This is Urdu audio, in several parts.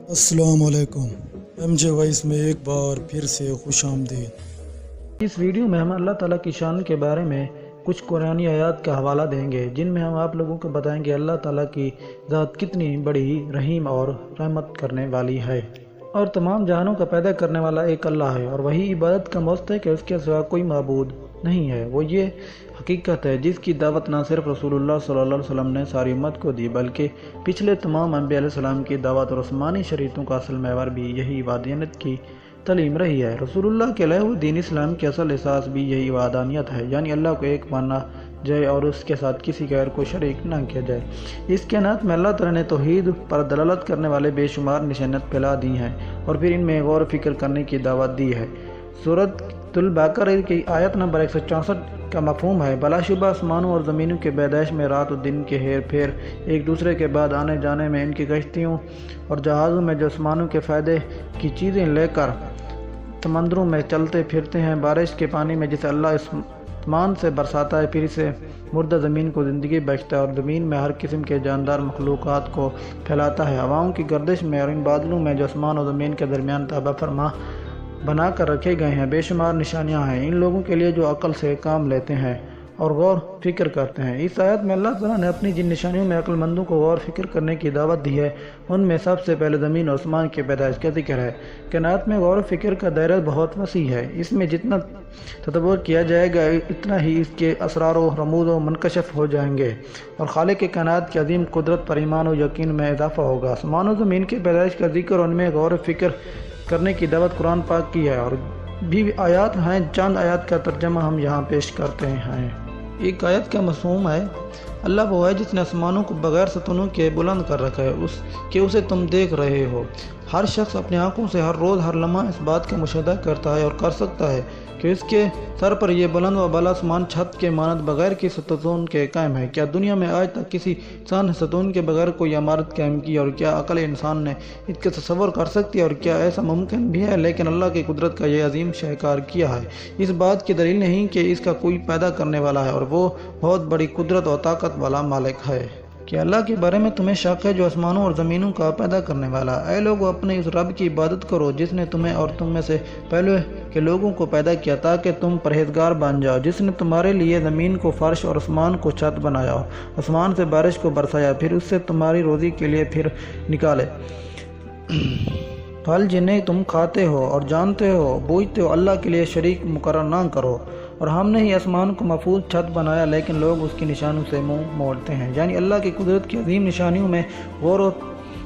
السلام علیکم۔ ایم جے وائس میں ایک بار پھر سے خوش آمدید۔ اس ویڈیو میں ہم اللہ تعالیٰ کی شان کے بارے میں کچھ قرآنی آیات کا حوالہ دیں گے، جن میں ہم آپ لوگوں کو بتائیں گے اللہ تعالیٰ کی ذات کتنی بڑی رحیم اور رحمت کرنے والی ہے، اور تمام جہانوں کا پیدا کرنے والا ایک اللہ ہے، اور وہی عبادت کا مستحق ہے، اس کے سوا کوئی معبود نہیں ہے۔ وہ یہ حقیقت ہے جس کی دعوت نہ صرف رسول اللہ صلی اللہ علیہ وسلم نے ساری امت کو دی، بلکہ پچھلے تمام انبیاء علیہ السلام کی دعوت اور آسمانی شریعتوں کا اصل محور بھی یہی وحدانیت کی تعلیم رہی ہے۔ رسول اللہ کے لائے ہوئے دین اسلام کی اصل اساس بھی یہی وحدانیت ہے، یعنی اللہ کو ایک مانا جائے اور اس کے ساتھ کسی غیر کو شریک نہ کیا جائے۔ اس کائنات میں اللہ تعالیٰ نے توحید پر دلالت کرنے والے بے شمار نشانیات پھیلا دی ہیں اور پھر ان میں غور و فکر کرنے کی دعوت دی ہے۔ سورۃ البقرہ کی آیت نمبر 164 کا مفہوم ہے، بلا شبہ آسمانوں اور زمینوں کے پیدائش میں، رات و دن کے ہیر پھیر، ایک دوسرے کے بعد آنے جانے میں، ان کی کشتیوں اور جہازوں میں جو آسمانوں کے فائدے کی چیزیں لے کر سمندروں میں چلتے پھرتے ہیں، بارش کے پانی میں جسے اللہ آسمان سے برساتا ہے، پھر اسے مردہ زمین کو زندگی بخشتا ہے، اور زمین میں ہر قسم کے جاندار مخلوقات کو پھیلاتا ہے، ہواؤں کی گردش میں، اور ان بادلوں میں جو آسمان اور زمین کے درمیان تابع فرما بنا کر رکھے گئے ہیں۔ بے شمار نشانیاں ہیں ان لوگوں کے لیے جو عقل سے کام لیتے ہیں اور غور فکر کرتے ہیں۔ اس آیت میں اللہ تعالیٰ نے اپنی جن نشانیوں میں عقل مندوں کو غور فکر کرنے کی دعوت دی ہے، ان میں سب سے پہلے زمین اور آسمان کی پیدائش کا ذکر ہے۔ کائنات میں غور و فکر کا دائرہ بہت وسیع ہے، اس میں جتنا تدبر کیا جائے گا اتنا ہی اس کے اسرار و رموز و منکشف ہو جائیں گے، اور خالق کائنات کی عظیم قدرت پر ایمان و یقین میں اضافہ ہوگا۔ آسمان و زمین کی پیدائش کا ذکر اور ان میں غور و فکر کرنے کی دعوت قرآن پاک کی ہے، اور بھی آیات ہیں، چند آیات کا ترجمہ ہم یہاں پیش کرتے ہیں۔ ایک آیت کا مفہوم ہے، اللہ وہ ہے جس نے آسمانوں کو بغیر ستونوں کے بلند کر رکھا ہے کہ اسے تم دیکھ رہے ہو۔ ہر شخص اپنی آنکھوں سے ہر روز ہر لمحہ اس بات کا مشاہدہ کرتا ہے اور کر سکتا ہے کہ اس کے سر پر یہ بلند و بالا آسمان چھت کے مانند بغیر کسی ستون کے قائم ہے۔ کیا دنیا میں آج تک کسی انسان نے ستون کے بغیر کوئی عمارت قائم کی، اور کیا عقل انسان نے اس کا تصور کر سکتی ہے، اور کیا ایسا ممکن بھی ہے؟ لیکن اللہ کی قدرت کا یہ عظیم شاہکار کیا ہے، اس بات کی دلیل نہیں کہ اس کا کوئی پیدا کرنے والا ہے، اور وہ بہت بڑی قدرت اور طاقت والا مالک ہے۔ کہ اللہ کے بارے میں تمہیں شک ہے جو آسمانوں اور زمینوں کا پیدا کرنے والا ہے۔ اے لوگوں، اپنے اس رب کی عبادت کرو جس نے تمہیں اور تم میں سے پہلے کے لوگوں کو پیدا کیا تاکہ تم پرہیزگار بن جاؤ، جس نے تمہارے لیے زمین کو فرش اور آسمان کو چھت بنایا، آسمان سے بارش کو برسایا، پھر اس سے تمہاری روزی کے لیے پھر نکالے پھل جنہیں تم کھاتے ہو اور جانتے ہو بوجھتے ہو، اللہ کے لیے شریک مقرر نہ کرو۔ اور ہم نے ہی آسمان کو محفوظ چھت بنایا، لیکن لوگ اس کی نشانوں سے منہ موڑتے ہیں، یعنی اللہ کی قدرت کی عظیم نشانیوں میں غور و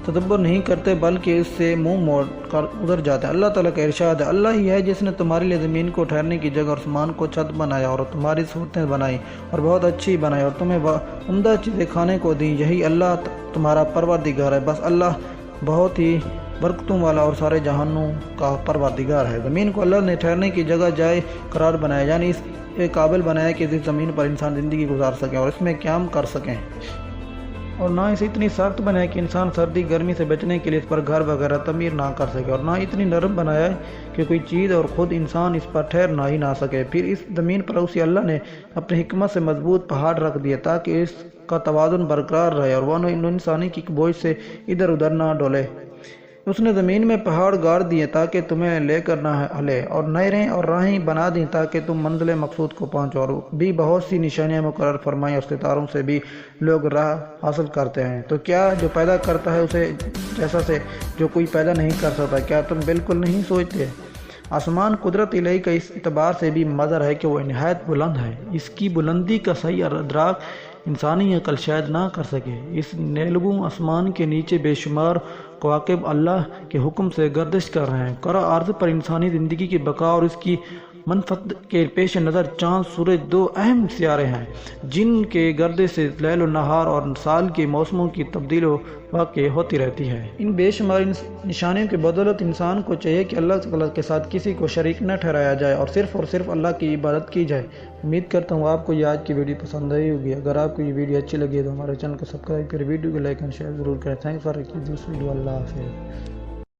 تدبر نہیں کرتے بلکہ اس سے منہ موڑ کر گزر جاتے ہیں۔ اللہ تعالیٰ کا ارشاد ہے، اللہ ہی ہے جس نے تمہارے لیے زمین کو ٹھہرنے کی جگہ اور آسمان کو چھت بنایا، اور تمہاری صورتیں بنائی اور بہت اچھی بنائی، اور تمہیں عمدہ چیزیں کھانے کو دیں، یہی اللہ تمہارا پروردگار ہے۔ بس اللہ بہت ہی برکتوں والا اور سارے جہانوں کا پروردگار ہے۔ زمین کو اللہ نے ٹھہرنے کی جگہ جائے قرار بنایا، یعنی اس قابل بنایا کہ اس زمین پر انسان زندگی گزار سکیں اور اس میں قیام کر سکیں، اور نہ اسے اتنی سخت بنایا کہ انسان سردی گرمی سے بچنے کے لیے اس پر گھر وغیرہ تعمیر نہ کر سکے، اور نہ اتنی نرم بنایا ہے کہ کوئی چیز اور خود انسان اس پر ٹھہر نہ ہی نہ سکے۔ پھر اس زمین پر اسی اللہ نے اپنی حکمت سے مضبوط پہاڑ رکھ دیے تاکہ اس کا توازن برقرار رہے اور وہ انسانی کی بوجھ سے ادھر ادھر نہ ڈولے۔ اس نے زمین میں پہاڑ گاڑ دیے تاکہ تمہیں لے کر نہ ہلے، اور نہریں اور راہیں بنا دیں تاکہ تم منزل مقصود کو پہنچو، اور بھی بہت سی نشانیاں مقرر فرمائیں، اور ستاروں سے بھی لوگ راہ حاصل کرتے ہیں۔ تو کیا جو پیدا کرتا ہے اسے جیسا سے جو کوئی پیدا نہیں کر سکتا، کیا تم بالکل نہیں سوچتے؟ آسمان قدرت الہی کا اس اعتبار سے بھی مظہر ہے کہ وہ نہایت بلند ہے، اس کی بلندی کا صحیح ادراک انسانی عقل شاید نہ کر سکے۔ اس نیلگوں آسمان کے نیچے بے شمار کواکب اللہ کے حکم سے گردش کر رہے ہیں۔ کرہ ارض پر انسانی زندگی کی بقا اور اس کی منفعت کے پیش نظر چاند، سورج دو اہم سیارے ہیں جن کے گردش سے لیل و نہار اور سال کے موسموں کی تبدیل و واقع ہوتی رہتی ہے۔ ان بے شمار نشانیوں کی بدولت انسان کو چاہیے کہ اللہ تعالیٰ کے ساتھ کسی کو شریک نہ ٹھہرایا جائے اور صرف اللہ کی عبادت کی جائے۔ امید کرتا ہوں آپ کو یہ آج کی ویڈیو پسند آئی ہوگی۔ اگر آپ کو یہ ویڈیو اچھی لگی ہے تو ہمارے چینل کو سبسکرائب کریں، ویڈیو کو لائک اور شیئر ضرور کریں۔ Thanks for watching this video. اللہ حافظ۔